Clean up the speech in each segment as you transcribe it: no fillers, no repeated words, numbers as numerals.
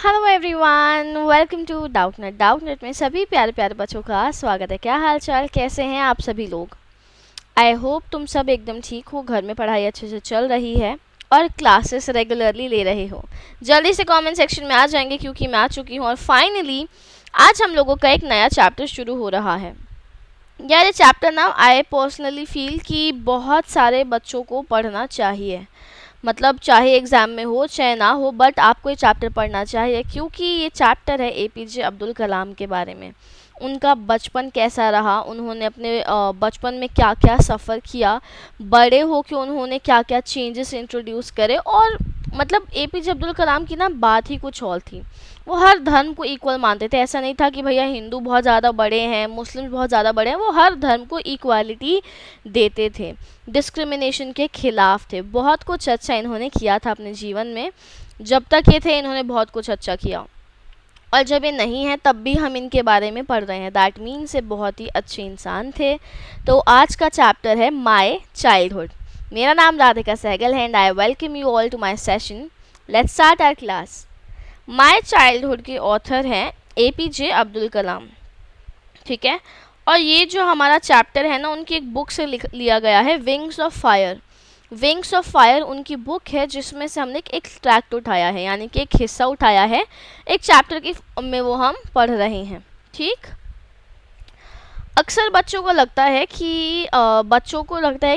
Hello everyone, welcome to Doubtnut में सभी प्यारे प्यारे बच्चों का स्वागत है। क्या हाल चाल, कैसे हैं आप सभी लोग। आई होप तुम सब एकदम ठीक हो, घर में पढ़ाई अच्छे से चल रही है और क्लासेस रेगुलरली ले रहे हो। जल्दी से कमेंट सेक्शन में आ जाएंगे क्योंकि मैं आ चुकी हूँ और फाइनली आज हम लोगों का एक नया चैप्टर शुरू हो रहा है। यार ये चैप्टर ना आई पर्सनली फील कि बहुत सारे बच्चों को पढ़ना चाहिए। मतलब चाहे एग्ज़ाम में हो चाहे ना हो, बट आपको ये चैप्टर पढ़ना चाहिए क्योंकि ये चैप्टर है एपीजे अब्दुल कलाम के बारे में। उनका बचपन कैसा रहा, उन्होंने अपने बचपन में क्या क्या सफ़र किया, बड़े हो के उन्होंने क्या क्या चेंजेस इंट्रोड्यूस करे। और मतलब एपीजे अब्दुल कलाम की ना बात ही कुछ और थी। वो हर धर्म को इक्वल मानते थे। ऐसा नहीं था कि भैया हिंदू बहुत ज़्यादा बड़े हैं, मुस्लिम बहुत ज़्यादा बड़े हैं। वो हर धर्म को इक्वालिटी देते थे, डिस्क्रिमिनेशन के खिलाफ थे। बहुत कुछ अच्छा इन्होंने किया था अपने जीवन में। जब तक ये थे इन्होंने बहुत कुछ अच्छा किया, और जब ये नहीं है तब भी हम इनके बारे में पढ़ रहे हैं। दैट मीन्स ये बहुत ही अच्छे इंसान थे। तो आज का चैप्टर है माय चाइल्डहुड। मेरा नाम राधिका सहगल है and I welcome you all to my session. Let's start our class. My childhood के ऑथर हैं एपीजे अब्दुल कलाम, ठीक है। और ये जो हमारा चैप्टर है ना, उनकी एक बुक से लिया गया है, wings of fire. Wings of fire उनकी बुक है जिसमें से हमने एक ट्रैक्ट उठाया है, यानी कि एक हिस्सा उठाया है, एक चैप्टर की में वो हम पढ़ रहे हैं, ठीक। अक्सर बच्चों को लगता है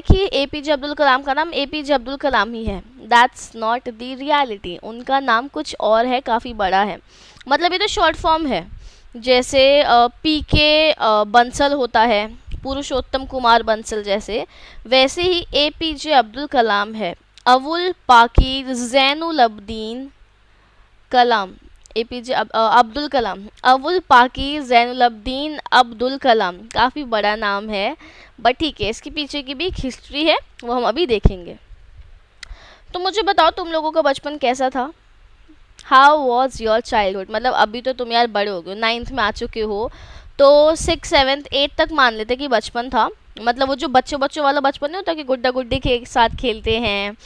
कि एपीजे अब्दुल कलाम का नाम एपीजे अब्दुल कलाम ही है। That's not the reality. उनका नाम कुछ और है, काफ़ी बड़ा है। मतलब ये तो शॉर्ट फॉर्म है। जैसे पीके बंसल होता है, पुरुषोत्तम कुमार बंसल जैसे, वैसे ही एपीजे अब्दुल कलाम है। अबुल पाकीर जैनुल अब्दीन कलाम, एपीजे अब्दुल कलाम, अबुल पाकीर जैनुल अब्दीन अब्दुल कलाम। काफ़ी बड़ा नाम है, बट ठीक है, इसके पीछे की भी एक हिस्ट्री है, वो हम अभी देखेंगे। तो मुझे बताओ तुम लोगों का बचपन कैसा था। How was your childhood. मतलब अभी तो तुम यार बड़े हो गए, 9th में आ चुके हो, तो 6, 7, 8 तक मान लेते कि बचपन था। मतलब वो जो बच्चों बच्चों वाला बचपन नहीं होता कि गुड्डा गुड्डी के साथ खेलते हैं,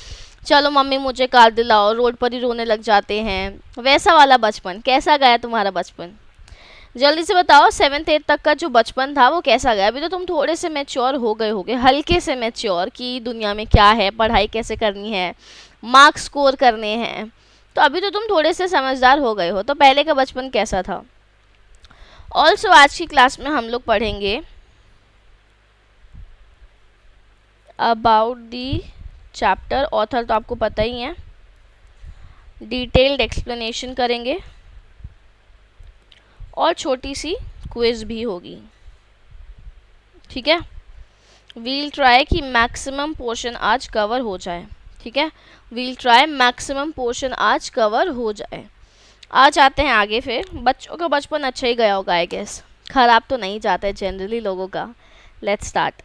चलो मम्मी मुझे कार दिलाओ, रोड पर ही रोने लग जाते हैं, वैसा वाला बचपन। कैसा गया तुम्हारा बचपन, जल्दी से बताओ। 7th 8 तक का जो बचपन था वो कैसा गया। अभी तो तुम थोड़े से मैच्योर हो गए होगे, हल्के से मैच्योर, कि दुनिया में क्या है, पढ़ाई कैसे करनी है, मार्क्स स्कोर करने हैं। तो अभी तो तुम थोड़े से समझदार हो गए हो। तो पहले का बचपन कैसा था। ऑल्सो आज की क्लास में हम लोग पढ़ेंगे अबाउट दी चैप्टर। ऑथर तो आपको पता ही है, डिटेल्ड एक्सप्लेनेशन करेंगे और छोटी सी क्विज भी होगी, ठीक है। वील ट्राई कि मैक्सिमम पोर्शन आज कवर हो जाए, ठीक है। वील ट्राई मैक्सिमम पोर्शन आज कवर हो जाए। आ जाते हैं आगे। फिर बच्चों का बचपन अच्छा ही गया होगा आई गेस, ख़राब तो नहीं जाता है जनरली लोगों का। Let's start.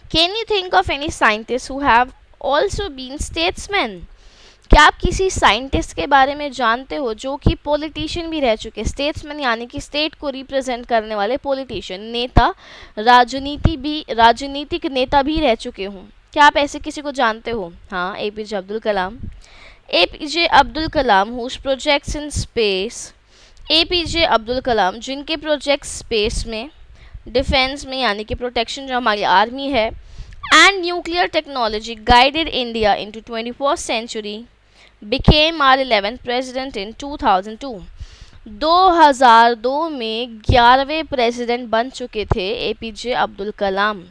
Can you think of any scientist who have also been statesman. क्या आप किसी साइंटिस्ट के बारे में जानते हो जो कि पॉलिटिशियन भी रह चुके। स्टेट्समैन यानी कि स्टेट को रिप्रेजेंट करने वाले पॉलिटिशियन, नेता, राजनीतिक नेता भी रह चुके हों। क्या आप ऐसे किसी को जानते हो। हाँ, APJ Abdul Kalam. APJ Abdul Kalam whose projects in space. APJ Abdul Kalam जिनके प्रोजेक्ट्स स्पेस में, डिफेंस में यानी कि प्रोटेक्शन जो हमारी आर्मी है, and nuclear technology guided India into 21st century, became our 11th president in 2002। 2002 में 11वें प्रेसिडेंट बन चुके थे एपीजे अब्दुल कलाम।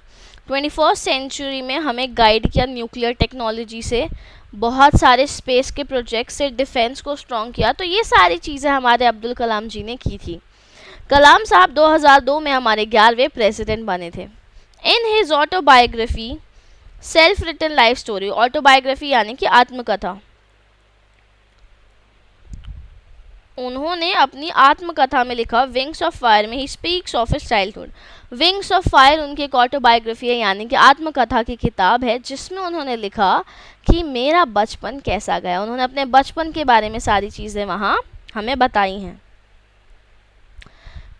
21st सेंचुरी में हमें गाइड किया न्यूक्लियर टेक्नोलॉजी से, बहुत सारे स्पेस के प्रोजेक्ट से डिफेंस को स्ट्रॉन्ग किया। तो ये सारी चीज़ें हमारे अब्दुल कलाम जी ने की थी। कलाम साहब 2002 में हमारे 11वें प्रेसिडेंट बने थे। In his autobiography, self written life story, autobiography यानी कि आत्मकथा, उन्होंने अपनी आत्मकथा में लिखा विंग्स ऑफ फायर में he speaks of his childhood. Wings of fire उनकी एक ऑटोबायोग्राफी है, यानी कि आत्मकथा की किताब है, जिसमें उन्होंने लिखा कि मेरा बचपन कैसा गया। उन्होंने अपने बचपन के बारे में सारी चीज़ें वहाँ हमें बताई हैं।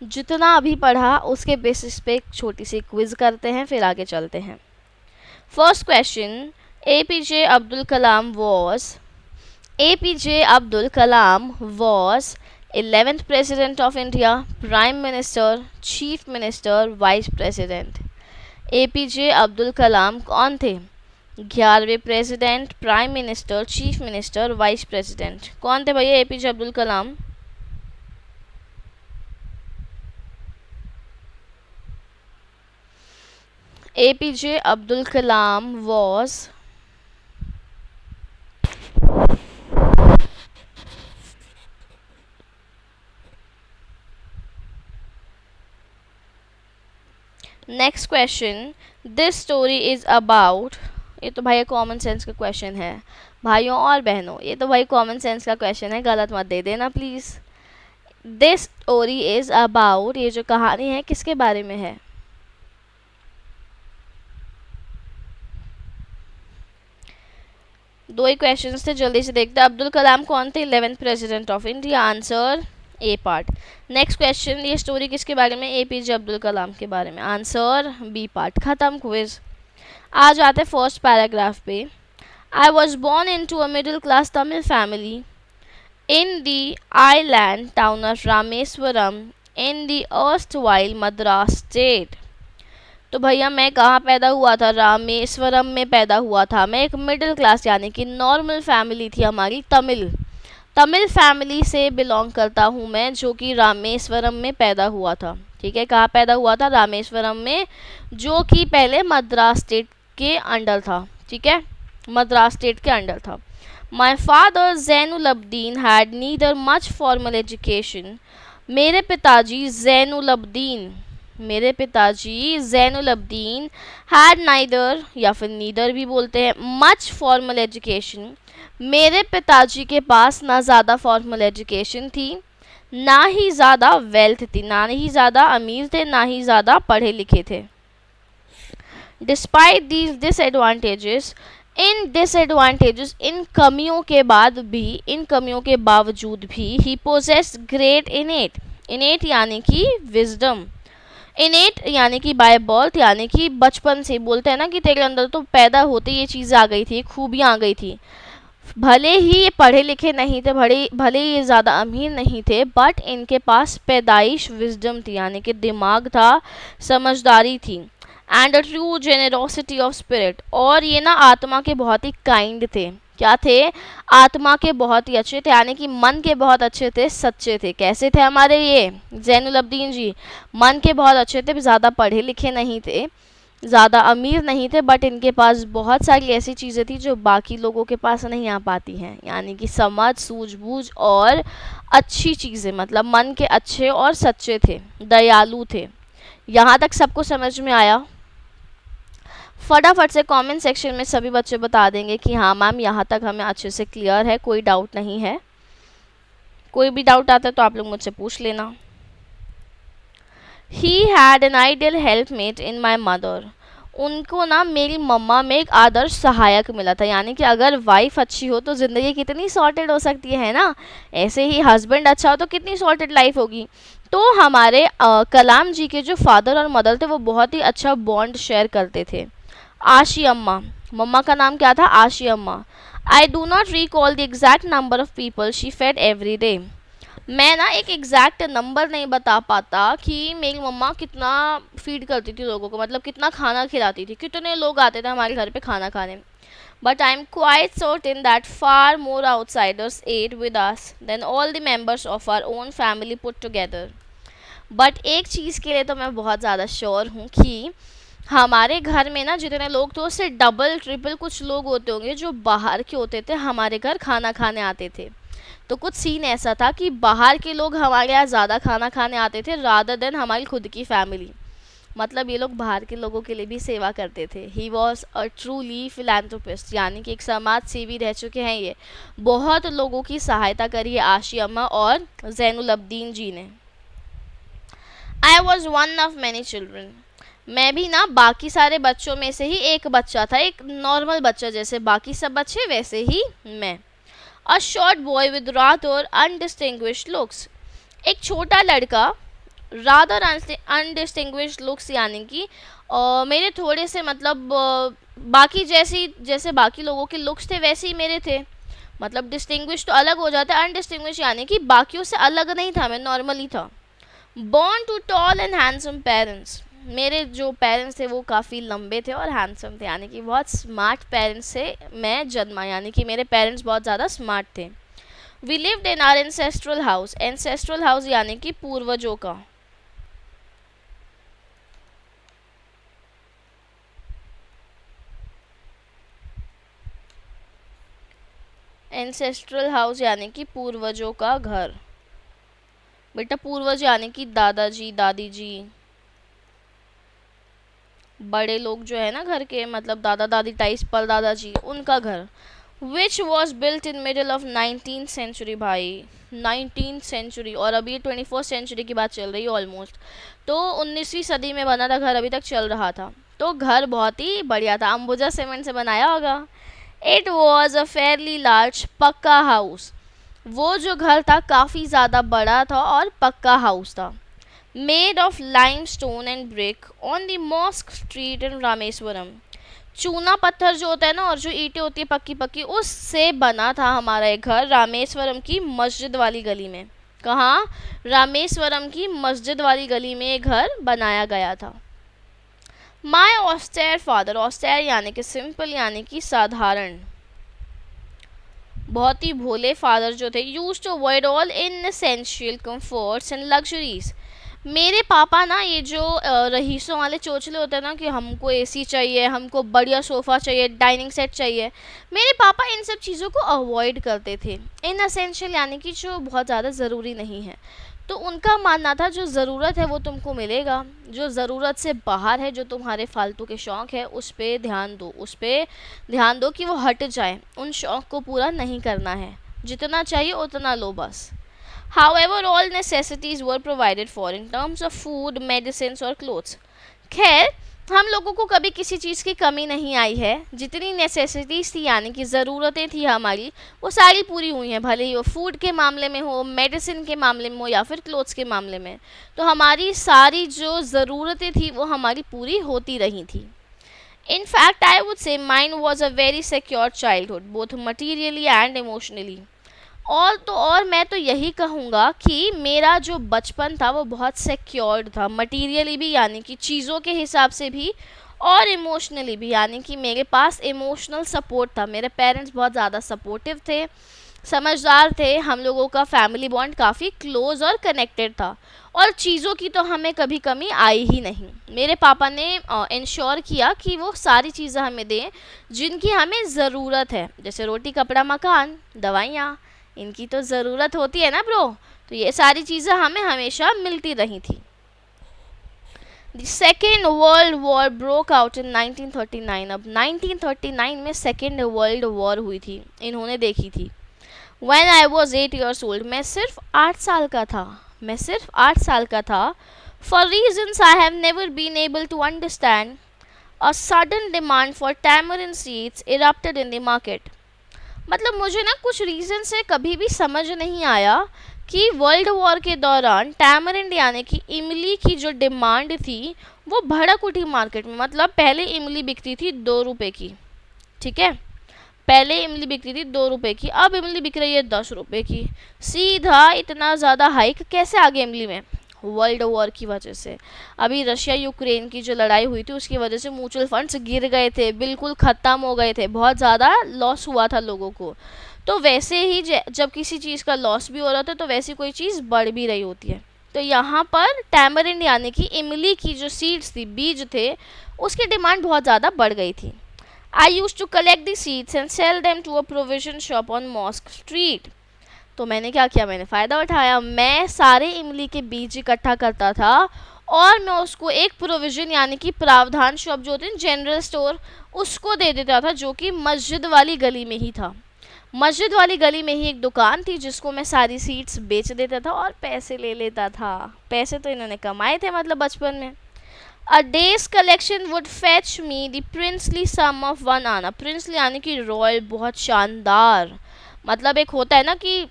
जितना अभी पढ़ा उसके बेसिस पे एक छोटी सी क्विज करते हैं, फिर आगे चलते हैं। First question, APJ Abdul Kalam was APJ Abdul Kalam was 11th President of India, Prime Minister, Chief Minister, Vice President. APJ Abdul Kalam कौन थे? 11वें president, prime minister, chief minister, vice president. कौन थे भैया APJ Abdul Kalam? APJ Abdul Kalam was next question, this story is about, ये तो भाई common sense का क्वेश्चन है भाइयों और बहनों, ये तो भाई कॉमन सेंस का क्वेश्चन है, गलत मत दे देना please. This story is about, ये जो कहानी है किसके बारे में है? दो ही क्वेश्चन थे, जल्दी से देखते हैं। अब्दुल कलाम कौन थे? 11th president of India. Answer A part. Next question, ये स्टोरी किसके बारे में? APJ अब्दुल कलाम के बारे में। Answer B part. खत्म क्विज। आ जाते फर्स्ट पैराग्राफ पे। I was born into a middle class Tamil family in the island town of Rameswaram in the erstwhile Madras state. तो भैया मैं कहाँ पैदा हुआ था? रामेश्वरम में पैदा हुआ था मैं। एक मिडिल क्लास यानी कि नॉर्मल फैमिली थी हमारी, तमिल फैमिली से बिलोंग करता हूँ मैं, जो कि रामेश्वरम में पैदा हुआ था। ठीक है, कहाँ पैदा हुआ था? रामेश्वरम में, जो कि पहले मद्रास स्टेट के अंडर था। ठीक है, मद्रास स्टेट के अंडर था। My father Zainul Abdeen had neither much formal education. मेरे पिताजी जैनुल अब्दीन हैड नाइदर, या फिर नीदर भी बोलते हैं, मच फॉर्मल एजुकेशन। मेरे पिताजी के पास ना ज़्यादा फॉर्मल एजुकेशन थी, ना ही ज़्यादा वेल्थ थी, ना ही ज़्यादा अमीर थे, ना ही ज़्यादा पढ़े लिखे थे। डिस्पाइट दीज डिसएडवांटेजेस, इन कमियों के बावजूद भी, ही पोजेस्ड ग्रेट इनेट यानी कि विजडम, इनेट यानी कि बाय बर्थ, यानी कि बचपन से। बोलते हैं ना कि तेरे अंदर तो पैदा होते ये चीज़ आ गई थी, खूबियाँ आ गई थी। भले ही ये पढ़े लिखे नहीं थे, भले ही ये ज़्यादा अमीर नहीं थे, बट इनके पास पैदाइश विजडम थी, यानी कि दिमाग था, समझदारी थी। And a true generosity of spirit, और ये ना आत्मा के बहुत ही काइंड थे। क्या थे? आत्मा के बहुत ही अच्छे थे, यानी कि मन के बहुत अच्छे थे, सच्चे थे। कैसे थे हमारे ये जैनुल अब्दीन जी? मन के बहुत अच्छे थे, ज़्यादा पढ़े लिखे नहीं थे, ज़्यादा अमीर नहीं थे, बट इनके पास बहुत सारी ऐसी चीज़ें थी जो बाकी लोगों के पास नहीं आ पाती हैं, यानी कि समझ, सूझबूझ और अच्छी चीज़ें, मतलब मन के अच्छे और सच्चे थे, दयालु थे। यहाँ तक सबको समझ में आया? फटाफट से कमेंट सेक्शन में सभी बच्चे बता देंगे कि हाँ मैम यहाँ तक हमें अच्छे से क्लियर है, कोई डाउट नहीं है। कोई भी डाउट आता है तो आप लोग मुझसे पूछ लेना। He had an ideal helpmate in my mother, उनको ना मेरी मम्मा में एक आदर्श सहायक मिला था, यानी कि अगर वाइफ अच्छी हो तो ज़िंदगी कितनी सॉर्टेड हो सकती है ना। ऐसे ही हस्बैंड अच्छा हो तो कितनी सॉर्टेड लाइफ होगी। तो हमारे कलाम जी के जो फादर और मदर थे वो बहुत ही अच्छा बॉन्ड शेयर करते थे। आशी अम्मा, मम्मा का नाम क्या था? आशी अम्मा। I do not recall the exact number of people she fed every day, मैं ना एक एग्जैक्ट नंबर नहीं बता पाता कि मेरी मम्मा कितना फीड करती थी लोगों को, मतलब कितना खाना खिलाती थी, कितने लोग आते थे हमारे घर पे खाना खाने। But I am quite certain that far more outsiders ate with us than all the members of our own family put together. बट एक चीज़ के लिए तो मैं बहुत ज़्यादा श्योर हूँ कि हमारे घर में ना जितने लोग थे उससे डबल ट्रिपल कुछ लोग होते होंगे जो बाहर के होते थे, हमारे घर खाना खाने आते थे। तो कुछ सीन ऐसा था कि बाहर के लोग हमारे यहाँ ज़्यादा खाना खाने आते थे रादर देन हमारी खुद की फैमिली, मतलब ये लोग बाहर के लोगों के लिए भी सेवा करते थे। He was a truly philanthropist, यानी कि एक समाज सेवी रह चुके हैं ये, बहुत लोगों की सहायता करी है आशी अम्मा और जैनुल अब्दीन जी ने। I was one of many children, मैं भी ना बाकी सारे बच्चों में से ही एक बच्चा था, एक नॉर्मल बच्चा, जैसे बाकी सब बच्चे वैसे ही मैं। A short boy with rather undistinguished looks, एक छोटा लड़का, रादर अनडिस्टिंग्विश्ड लुक्स यानी कि मेरे थोड़े से मतलब बाकी जैसे बाकी लोगों के लुक्स थे वैसे ही मेरे थे, मतलब डिस्टिंग्विश तो अलग हो जाता है, अनडिस्टिंग्विश यानी कि बाकियों से अलग नहीं था, मैं नॉर्मली था। Born to tall and handsome parents, मेरे जो पेरेंट्स थे वो काफ़ी लंबे थे और हैंडसम थे, यानी कि बहुत स्मार्ट पेरेंट्स से मैं जन्मा, यानी कि मेरे पेरेंट्स बहुत ज़्यादा स्मार्ट थे। We lived in our ancestral house, ancestral house यानी कि पूर्वजों का, एंसेस्ट्रल हाउस यानी कि पूर्वजों का घर। बेटा पूर्वज यानी कि दादाजी दादी जी, बड़े लोग जो है ना घर के, मतलब दादा दादी टाइप्स, पर दादाजी, उनका घर। Which was built in middle of 19th century, भाई 19th सेंचुरी, और अभी 21st सेंचुरी की बात चल रही है ऑलमोस्ट, तो 19वीं सदी में बना था घर, अभी तक चल रहा था। तो घर बहुत ही बढ़िया था, अंबुजा सीमेंट से बनाया होगा। It was a fairly large पक्का हाउस, वो जो घर था काफ़ी ज़्यादा बड़ा था और पक्का हाउस था। Made of limestone and brick on the mosque street in Rameswaram, चूना पत्थर जो होता है ना और जो ईंटें होती है पक्की पक्की, उससे बना था हमारा एक घर रामेश्वरम की मस्जिद वाली गली में। कहाँ? रामेश्वरम की मस्जिद वाली गली में एक घर बनाया गया था। माई ऑस्टेयर फादर, ऑस्टेयर यानी कि सिंपल यानी कि साधारण, बहुत ही भोले फादर जो थे, used to avoid all inessential comforts and luxuries, मेरे पापा ना ये जो रईसों वाले चोचले होते हैं ना कि हमको एसी चाहिए, हमको बढ़िया सोफ़ा चाहिए, डाइनिंग सेट चाहिए, मेरे पापा इन सब चीज़ों को अवॉइड करते थे। इनएसेंशियल यानी कि जो बहुत ज़्यादा ज़रूरी नहीं है, तो उनका मानना था जो ज़रूरत है वो तुमको मिलेगा, जो ज़रूरत से बाहर है, जो तुम्हारे फालतू के शौक़ है उस पर ध्यान दो, उस पर ध्यान दो कि वो हट जाए, उन शौक़ को पूरा नहीं करना है, जितना चाहिए उतना लो बस। However, all necessities were provided for in terms of food, medicines और clothes. खैर हम लोगों को कभी किसी चीज़ की कमी नहीं आई है, जितनी नेसेसिटीज़ थी यानी कि ज़रूरतें थी हमारी, वो सारी पूरी हुई हैं, भले ही वो फूड के मामले में हो, मेडिसिन के मामले में हो या फिर क्लोथ्स के मामले में, तो हमारी सारी जो ज़रूरतें थी वो हमारी पूरी होती रही थी। In fact, I would say mine was a very secure childhood, both materially and emotionally. और तो और मैं तो यही कहूँगा कि मेरा जो बचपन था वो बहुत सिक्योर्ड था, मटीरियली भी यानी कि चीज़ों के हिसाब से भी, और इमोशनली भी यानी कि मेरे पास इमोशनल सपोर्ट था, मेरे पेरेंट्स बहुत ज़्यादा सपोर्टिव थे, समझदार थे, हम लोगों का फैमिली बॉन्ड काफ़ी क्लोज और कनेक्टेड था, और चीज़ों की तो हमें कभी कमी आई ही नहीं। मेरे पापा ने इंश्योर किया कि वो सारी चीज़ें हमें दें जिनकी हमें ज़रूरत है, जैसे रोटी कपड़ा मकान दवाइयाँ, इनकी तो ज़रूरत होती है ना ब्रो, तो ये सारी चीज़ें हमें हमेशा मिलती रही थी। The second world war broke out in 1939, अब 1939 में सेकेंड वर्ल्ड वॉर हुई थी, इन्होंने देखी थी। When I was 8 years old, मैं सिर्फ 8 साल का था, मैं सिर्फ 8 साल का था। For reasons I have never been able to understand, a sudden demand for tamarind seeds erupted in the market. मतलब मुझे ना कुछ रीज़न से कभी भी समझ नहीं आया कि वर्ल्ड वॉर के दौरान टैमरिंड यानी कि इमली की जो डिमांड थी वो भड़क उठी मार्केट में। मतलब पहले इमली बिकती थी 2 रुपये की, ठीक है, पहले इमली बिकती थी 2 रुपये की, अब इमली बिक रही है 10 रुपये की। सीधा इतना ज़्यादा हाइक कैसे आ गया इमली में? वर्ल्ड वॉर की वजह से। अभी रशिया यूक्रेन की जो लड़ाई हुई थी उसकी वजह से म्यूचुअल फंड्स गिर गए थे, बिल्कुल ख़त्म हो गए थे, बहुत ज़्यादा लॉस हुआ था लोगों को। तो वैसे ही जब किसी चीज़ का लॉस भी हो रहा था तो वैसी कोई चीज़ बढ़ भी रही होती है। तो यहाँ पर टैमरिंड यानी कि इमली की जो सीड्स थी, बीज थे, उसकी डिमांड बहुत ज़्यादा बढ़ गई थी। I used to collect the seeds and sell them to a provision shop on mosque street. तो मैंने क्या किया, मैंने फ़ायदा उठाया, मैं सारे इमली के बीज इकट्ठा करता था और मैं उसको एक प्रोविज़न यानी कि प्रावधान शॉप जो होती है जनरल स्टोर, उसको दे देता था, जो कि मस्जिद वाली गली में ही था। मस्जिद वाली गली में ही एक दुकान थी जिसको मैं सारी सीड्स बेच देता था और पैसे ले लेता था। पैसे तो इन्होंने कमाए थे मतलब बचपन में। A day's collection would fetch me the princely sum of 1 anna. Princely यानी कि रॉयल, बहुत शानदार, मतलब एक होता है ना कि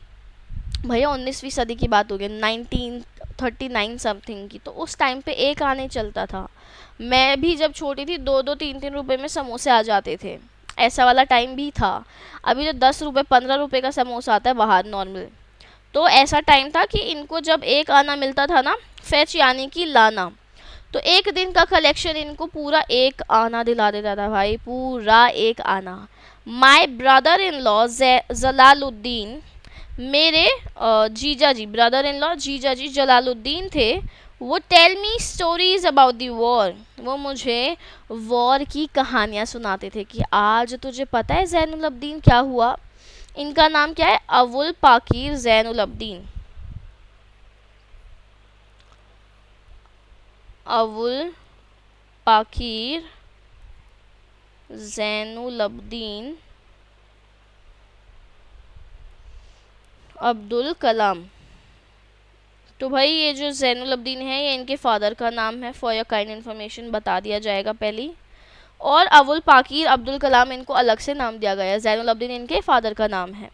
भैया 19वीं सदी की बात हो गई, 1939 समथिंग की, तो उस टाइम पे एक आने चलता था। मैं भी जब छोटी थी 2-2 3-3 रुपए में समोसे आ जाते थे। ऐसा वाला टाइम भी था। अभी तो 10 रुपये 15 रुपये का समोसा आता है बाहर नॉर्मल, तो ऐसा टाइम था कि इनको जब एक आना मिलता था ना, फेच यानी कि लाना, तो एक दिन का कलेक्शन इनको पूरा एक आना दिला देता था भाई, पूरा एक आना। My brother in law Jalaluddin, मेरे जीजा जी, ब्रदर इन लॉ जीजा जी जलालुद्दीन थे, वो tell me stories about the war, वो मुझे वॉर की कहानियाँ सुनाते थे कि आज तुझे पता है जैनुल अब्दीन क्या हुआ। इनका नाम क्या है, अवुल पाकीर जैनुल अब्दीन, अवुल पाकीर जैनुल अब्दीन अब्दुल कलाम। तो भाई ये जो जैनुल अब्दीन है ये इनके फादर का नाम है, फॉर योर काइंड इन्फॉर्मेशन बता दिया जाएगा पहली। और अवुल पाकीर अब्दुल कलाम इनको अलग से नाम दिया गया है, जैनुल अब्दीन इनके फादर का नाम है।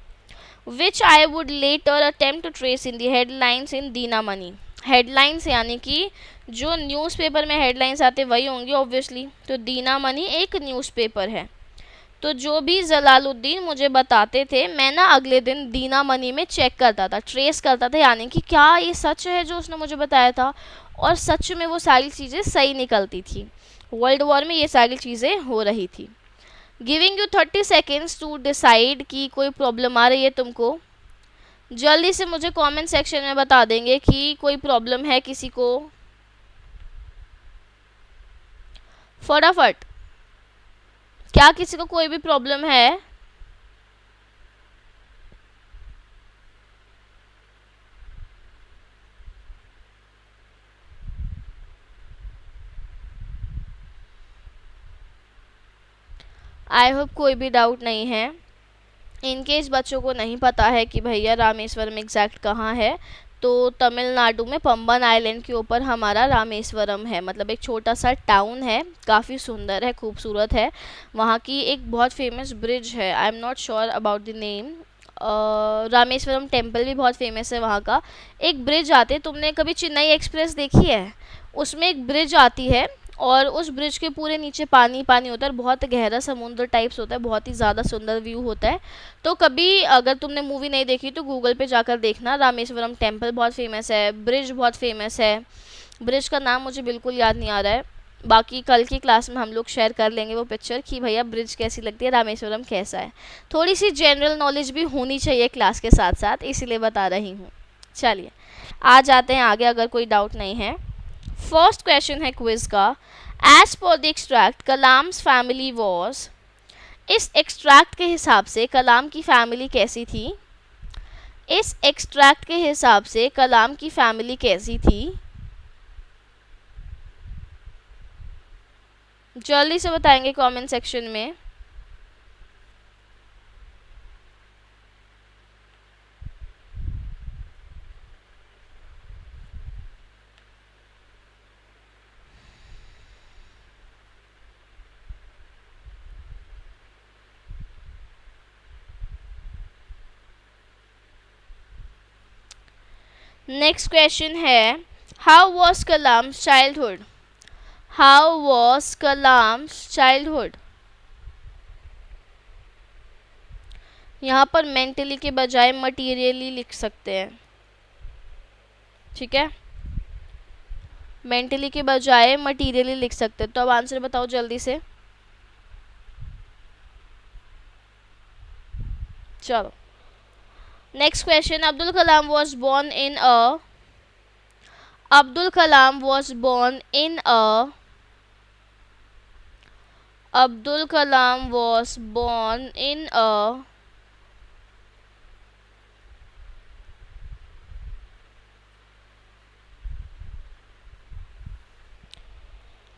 Which I would later attempt to trace in the headlines in Dinamani. Headlines यानी कि जो न्यूज़पेपर में हेडलाइंस आते वही होंगी ऑब्वियसली, तो दीना मनी एक न्यूज़पेपर है। तो जो भी जलालुद्दीन मुझे बताते थे, मैं ना अगले दिन दीना मनी में चेक करता था, ट्रेस करता था, यानी कि क्या ये सच है जो उसने मुझे बताया था, और सच में वो सारी चीज़ें सही निकलती थी। वर्ल्ड वॉर में ये सारी चीज़ें हो रही थी। Giving you 30 seconds to decide कि कोई प्रॉब्लम आ रही है तुमको। जल्दी से मुझे कमेंट सेक्शन में बता देंगे कि कोई प्रॉब्लम है किसी को, फटाफट। क्या किसी को कोई भी प्रॉब्लम है? आई होप कोई भी डाउट नहीं है। इनकेस बच्चों को नहीं पता है कि भैया रामेश्वरम एग्जैक्ट कहाँ है, तो तमिलनाडु में पंबन आइलैंड के ऊपर हमारा रामेश्वरम है, मतलब एक छोटा सा टाउन है, काफ़ी सुंदर है, खूबसूरत है। वहाँ की एक बहुत फेमस ब्रिज है, I am not sure about the name. Rameswaram temple भी बहुत फेमस है वहाँ का। एक ब्रिज आती है, तुमने कभी चेन्नई एक्सप्रेस देखी है? उसमें एक ब्रिज आती है और उस ब्रिज के पूरे नीचे पानी पानी होता है, बहुत गहरा समुद्र टाइप्स होता है, बहुत ही ज़्यादा सुंदर व्यू होता है। तो कभी अगर तुमने मूवी नहीं देखी तो गूगल पे जाकर देखना, रामेश्वरम टेम्पल बहुत फेमस है, ब्रिज बहुत फेमस है। ब्रिज का नाम मुझे बिल्कुल याद नहीं आ रहा है, बाकी कल की क्लास में हम लोग शेयर कर लेंगे वो पिक्चर कि भैया ब्रिज कैसी लगती है, रामेश्वरम कैसा है। थोड़ी सी जनरल नॉलेज भी होनी चाहिए क्लास के साथ साथ, इसीलिए बता रही हूँ। चलिए आ जाते हैं आगे, अगर कोई डाउट नहीं है। फर्स्ट क्वेश्चन है क्विज का। As per the extract Kalam's family was, इस एक्सट्रैक्ट के हिसाब से कलाम की फैमिली कैसी थी? इस एक्सट्रैक्ट के हिसाब से कलाम की फैमिली कैसी थी? जल्दी से बताएंगे कमेंट सेक्शन में। नेक्स्ट क्वेश्चन है, how was Kalam's childhood? How was Kalam's childhood? यहाँ पर मेंटली के बजाय मटीरियली लिख सकते हैं, ठीक है? मेंटली के बजाय मटीरियली लिख सकते हैं। तो अब आंसर बताओ जल्दी से। चलो next question, Abdul Kalam was born in a, Abdul Kalam was born in a, Abdul Kalam was born in a,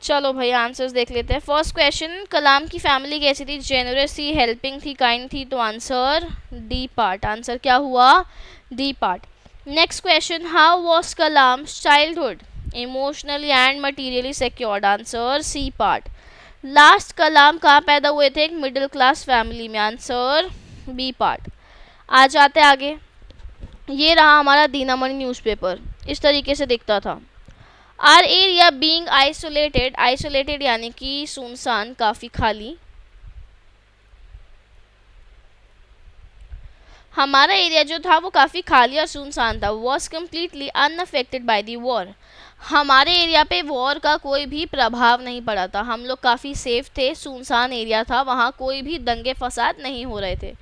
चलो भाई आंसर्स देख लेते हैं। फर्स्ट क्वेश्चन, कलाम की फैमिली कैसी थी? जेनरस थी, हेल्पिंग थी, काइंड थी, तो आंसर डी पार्ट। आंसर क्या हुआ? D part. Next question, how was Kalam's childhood? Emotionally and materially secured. Answer C part. Last, Kalam कहाँ पैदा हुए थे? एक मिडिल क्लास फैमिली में। Answer B part. आ जाते आगे। ये रहा हमारा दीनामणि न्यूज़पेपर, इस तरीके से दिखता था। Our area being isolated, isolated यानी कि सुनसान, काफ़ी खाली। हमारा एरिया जो था वो काफ़ी खाली और सुनसान था। Was completely unaffected by the war. हमारे एरिया पे वॉर का कोई भी प्रभाव नहीं पड़ा था, हम लोग काफ़ी सेफ थे, सुनसान एरिया था, वहाँ कोई भी दंगे फसाद नहीं हो रहे थे।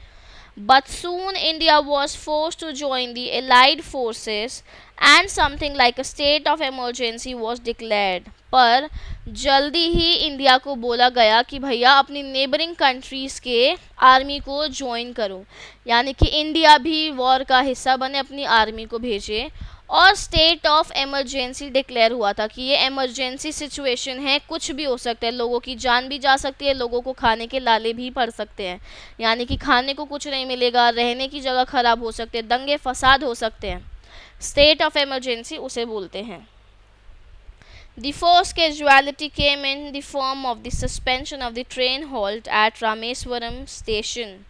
But soon India was forced to join the Allied forces and something like a state of emergency was declared. पर जल्दी ही इंडिया को बोला गया कि भैया अपनी नेबरिंग कंट्रीज़ के आर्मी को ज्वाइन करो, यानी कि इंडिया भी वॉर का हिस्सा बने, अपनी आर्मी को भेजे। और स्टेट ऑफ इमरजेंसी डिक्लेयर हुआ था कि ये इमरजेंसी सिचुएशन है, कुछ भी हो सकता है, लोगों की जान भी जा सकती है, लोगों को खाने के लाले भी पड़ सकते हैं, यानी कि खाने को कुछ नहीं मिलेगा, रहने की जगह ख़राब हो सकते हैं, दंगे फसाद हो सकते हैं। स्टेट ऑफ इमरजेंसी उसे बोलते हैं। The first casualty came in the form of the suspension of the train halt at Rameswaram station.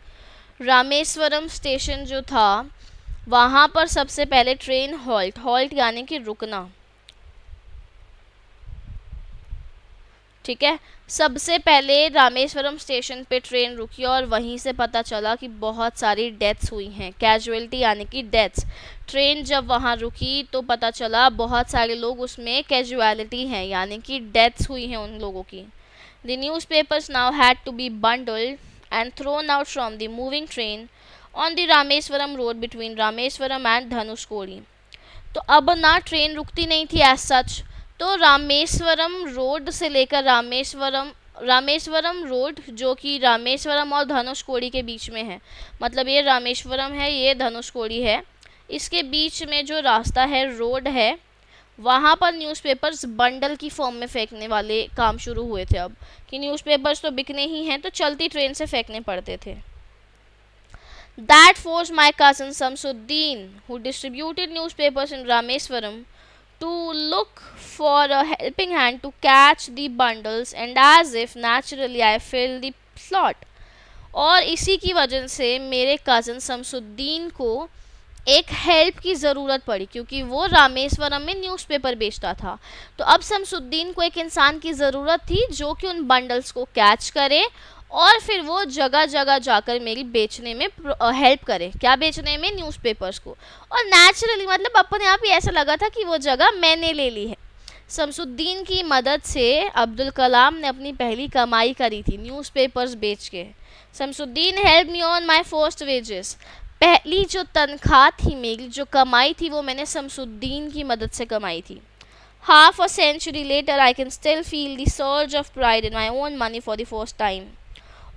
Rameswaram station जो था वहाँ पर सबसे पहले ट्रेन हॉल्ट यानी कि रुकना, ठीक है। सबसे पहले रामेश्वरम स्टेशन पे ट्रेन रुकी और वहीं से पता चला कि बहुत सारी डेथ्स हुई हैं। कैजुअलिटी यानी कि डेथ्स। ट्रेन जब वहाँ रुकी तो पता चला बहुत सारे लोग उसमें कैजुअलिटी हैं, यानी कि डेथ्स हुई हैं उन लोगों की। The newspapers now had to be bundled and thrown out from the moving train on the Rameswaram road between Rameswaram and Dhanushkodi. तो अब ना ट्रेन रुकती नहीं थी एज सच, तो रामेश्वरम रोड से लेकर रामेश्वरम रोड जो कि रामेश्वरम और धनुषकोडी के बीच में है, मतलब ये रामेश्वरम है, ये धनुषकोडी है, इसके बीच में जो रास्ता है, रोड है, वहाँ पर न्यूज़पेपर्स बंडल की फॉर्म में फेंकने वाले काम शुरू हुए थे। अब कि न्यूज़पेपर्स तो बिकने ही हैं, तो चलती ट्रेन से फेंकने पड़ते थे। That forced my cousin Samsuddin, who distributed newspapers in Rameswaram, to look for a helping hand to catch the bundles, and as if naturally I filled the slot. और इसी की वजह से मेरे कज़न शमसुद्दीन को एक हेल्प की ज़रूरत पड़ी, क्योंकि वो रामेश्वरम में न्यूज़पेपर बेचता था। तो अब शमसुद्दीन को एक इंसान की ज़रूरत थी जो कि उन बंडल्स को कैच करे और फिर वो जगह जगह जाकर मेरी बेचने में हेल्प करे। क्या बेचने में? न्यूज़पेपर्स को। और नेचुरली मतलब अपने आप ही ऐसा लगा था कि वो जगह मैंने ले ली है। शमसुद्दीन की मदद से अब्दुल कलाम ने अपनी पहली कमाई करी थी न्यूज़पेपर्स बेच के। Shamsuddin help me on my first wages. पहली जो तनख्वाह थी मेरी, जो कमाई थी, वो मैंने शमसुद्दीन की मदद से कमाई थी। Half a century later I can still feel the surge of pride in my own money for the first time.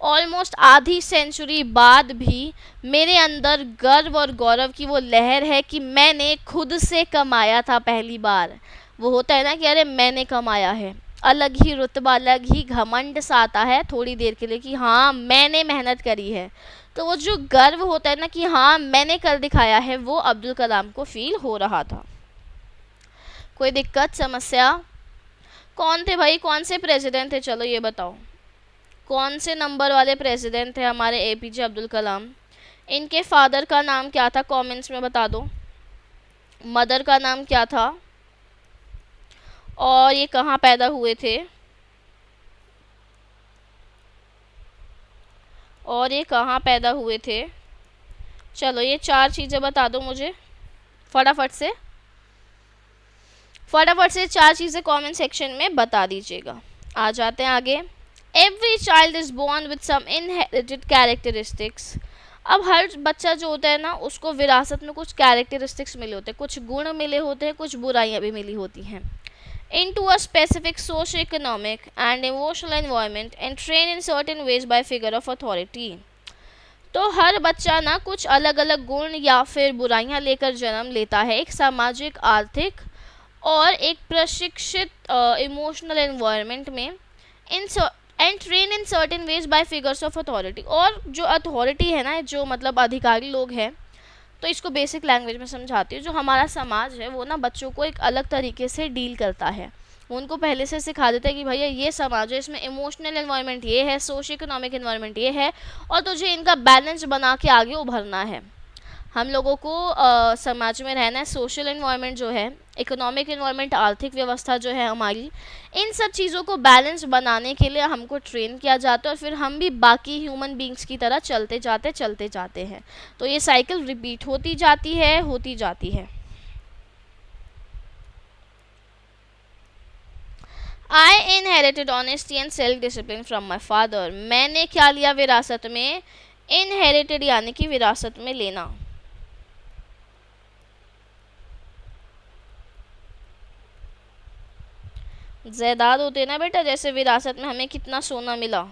Almost आधी सेंचुरी बाद भी मेरे अंदर गर्व और गौरव की वो लहर है कि मैंने खुद से कमाया था पहली बार। वो होता है ना कि अरे मैंने कमाया है, अलग ही रुतबा, अलग ही घमंड सा आता है थोड़ी देर के लिए कि हाँ मैंने मेहनत करी है। तो वो जो गर्व होता है ना कि हाँ मैंने कर दिखाया है, वो अब्दुल कलाम को फील हो रहा था। कोई दिक्कत समस्या? कौन थे भाई, कौन से प्रेसिडेंट थे? चलो ये बताओ कौन से नंबर वाले प्रेसिडेंट थे हमारे एपीजे अब्दुल कलाम। इनके फादर का नाम क्या था, कमेंट्स में बता दो। मदर का नाम क्या था और ये कहाँ पैदा हुए थे और ये कहाँ पैदा हुए थे। चलो ये 4 चीज़ें बता दो मुझे फटाफट से 4 चीज़ें कमेंट सेक्शन में बता दीजिएगा। आ जाते हैं आगे। Every child is born with some inherited characteristics. अब हर बच्चा जो होता है ना, उसको विरासत में कुछ कैरेक्टरिस्टिक्स मिले होते हैं, कुछ गुण मिले होते हैं, कुछ बुराइयाँ भी मिली होती हैं। into a specific socio-economic and emotional environment and trained in certain ways by figure of authority। तो हर बच्चा ना कुछ अलग अलग गुण या फिर बुराइयां लेकर जन्म लेता है एक सामाजिक, आर्थिक और एक प्रशिक्षित इमोशनल एनवायरनमेंट में and train in certain veg bye figures of authority. और जो अथॉरिटी है ना, जो मतलब अधिकारी लोग हैं, तो इसको बेसिक लैंग्वेज में समझाती हूँ। जो हमारा समाज है वो ना बच्चों को एक अलग तरीके से डील करता है। वो उनको पहले से सिखा देता है कि भैया ये समाज है, इसमें इमोशनल एनवायरनमेंट ये है, सोशियो इकोनॉमिक एनवायरनमेंट ये है, और तुझे इनका बैलेंस बना के आगे उभरना है। हम लोगों को समाज में रहना है। सोशल इन्वायरमेंट जो है, इकोनॉमिक इन्वायरमेंट, आर्थिक व्यवस्था जो है हमारी, इन सब चीज़ों को बैलेंस बनाने के लिए हमको ट्रेन किया जाता है और फिर हम भी बाकी ह्यूमन बींग्स की तरह चलते जाते हैं। तो ये साइकिल रिपीट होती जाती है, होती जाती है। आई inherited honesty and self discipline from my father. मैंने क्या लिया विरासत में? इनहेरिटेड यानी कि विरासत में लेना। जायदाद होते ना बेटा, जैसे विरासत में हमें कितना सोना मिला,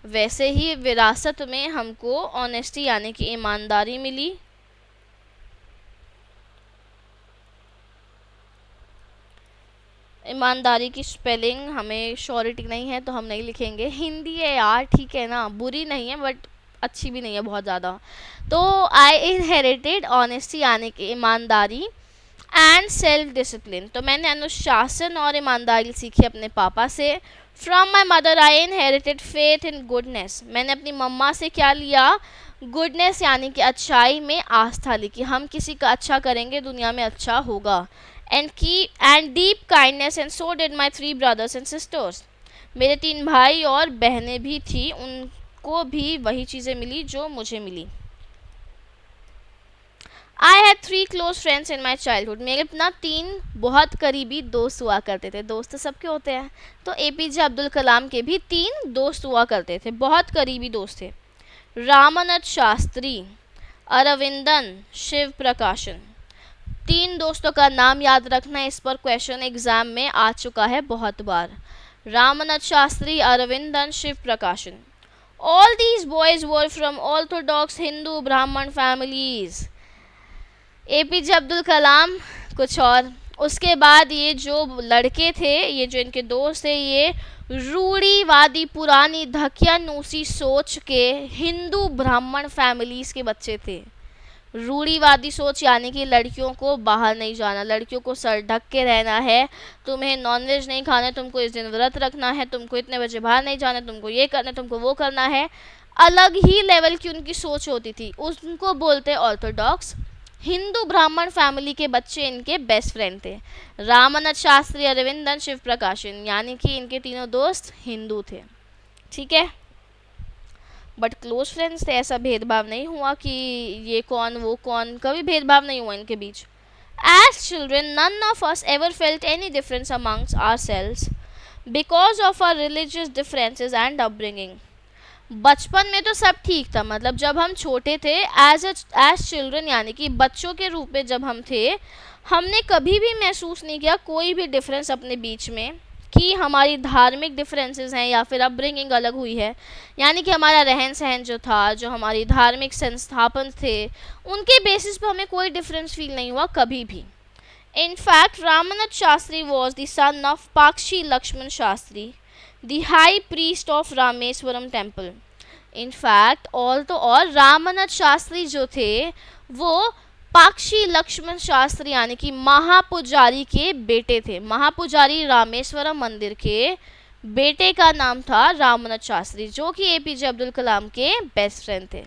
वैसे ही विरासत में हमको ऑनेस्टी यानी कि ईमानदारी मिली। ईमानदारी की स्पेलिंग हमें श्योरिटी नहीं है तो हम नहीं लिखेंगे, हिंदी है यार, ठीक है ना, बुरी नहीं है बट अच्छी भी नहीं है बहुत ज़्यादा। तो आई इनहेरिटेड ऑनेस्टी यानी कि ईमानदारी एंड सेल्फ डिसिप्लिन, तो मैंने अनुशासन और ईमानदारी सीखी अपने पापा से। From my mother I inherited faith in goodness. मैंने अपनी मम्मा से क्या लिया? गुडनेस यानी कि अच्छाई में आस्था ली कि हम किसी का अच्छा करेंगे दुनिया में अच्छा होगा। And deep kindness and so did my 3 brothers and sisters. मेरे 3 भाई और बहनें भी थी, उनको भी वही चीज़ें मिली जो मुझे मिली। I had 3 close friends in my childhood. मेरे अपना 3 बहुत करीबी दोस्त हुआ करते थे। दोस्त सबके होते हैं, तो APJ अब्दुल कलाम के भी 3 दोस्त हुआ करते थे, बहुत करीबी दोस्त थे। रामानंद शास्त्री, अरविंदन, शिव प्रकाशन। 3 दोस्तों का नाम याद रखना, इस पर क्वेश्चन एग्जाम में आ चुका है बहुत बार। रामानंद शास्त्री, अरविंदन, शिव प्रकाशन। All these boys were from Orthodox Hindu ब्राह्मण फैमिलीज। APJ अब्दुल कलाम कुछ और, उसके बाद ये जो लड़के थे, ये जो इनके दोस्त थे, ये रूढ़ीवादी पुरानी धकियानूसी सोच के हिंदू ब्राह्मण फैमिलीज के बच्चे थे। रूढ़ीवादी सोच यानी कि लड़कियों को बाहर नहीं जाना, लड़कियों को सर ढक के रहना है, तुम्हें नॉनवेज नहीं खाना है, तुमको इस दिन व्रत रखना है, तुमको इतने बजे बाहर नहीं जाना है, तुमको ये करना है, तुमको वो करना है। अलग ही लेवल की उनकी सोच होती थी, उनको बोलते ऑर्थोडॉक्स। हिंदू ब्राह्मण फैमिली के बच्चे इनके बेस्ट फ्रेंड थे। रामानंद शास्त्री, अरविंदन, शिव प्रकाशन, यानी कि इनके तीनों दोस्त हिंदू थे, ठीक है। बट क्लोज फ्रेंड्स थे, ऐसा भेदभाव नहीं हुआ कि ये कौन वो कौन, कभी भेदभाव नहीं हुआ इनके बीच। As children none of us ever felt any difference amongst ourselves because of our religious differences and upbringing. बचपन में तो सब ठीक था, मतलब जब हम छोटे थे, एज चिल्ड्रन यानी कि बच्चों के रूप में जब हम थे, हमने कभी भी महसूस नहीं किया कोई भी डिफरेंस अपने बीच में, कि हमारी धार्मिक डिफरेंसेस हैं या फिर अपब्रिंगिंग अलग हुई है, यानी कि हमारा रहन सहन जो था, जो हमारी धार्मिक संस्थापन थे, उनके बेसिस पर हमें कोई डिफरेंस फील नहीं हुआ कभी भी। In fact, Ramanand Shastri was the son of Pakshi Lakshman Shastri, the high priest of Rameswaram temple. In fact, और रामानंद शास्त्री जो थे वो पाक्षी लक्ष्मण शास्त्री यानी कि महापुजारी के बेटे थे। महापुजारी रामेश्वरम मंदिर के बेटे का नाम था रामानंद शास्त्री, जो कि APJ अब्दुल कलाम के बेस्ट फ्रेंड थे।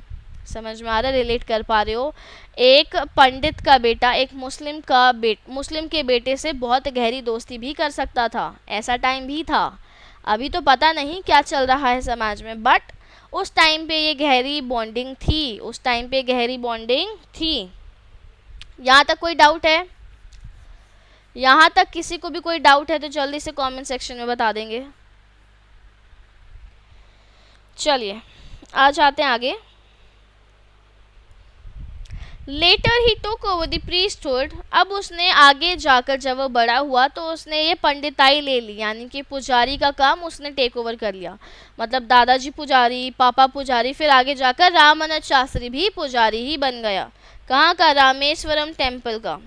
समझ में आ रहा है, रिलेट कर पा रहे हो? एक पंडित का बेटा एक मुस्लिम के बेटे से बहुत गहरी दोस्ती भी कर सकता था, ऐसा टाइम भी था। अभी तो पता नहीं क्या चल रहा है समाज में, बट उस टाइम पे ये गहरी बॉन्डिंग थी, उस टाइम पे गहरी बॉन्डिंग थी। यहाँ तक कोई डाउट है? यहाँ तक किसी को भी कोई डाउट है तो जल्दी से कमेंट सेक्शन में बता देंगे। चलिए आ जाते हैं आगे। Later he took over the priesthood. अब उसने आगे जाकर जब वो बड़ा हुआ तो उसने ये पंडिताई ले ली, यानी कि पुजारी का काम उसने टेक ओवर कर लिया। मतलब दादाजी पुजारी, पापा पुजारी, फिर आगे जाकर रामानंद शास्त्री भी पुजारी ही बन गया। कहाँ का? रामेश्वरम टेम्पल का।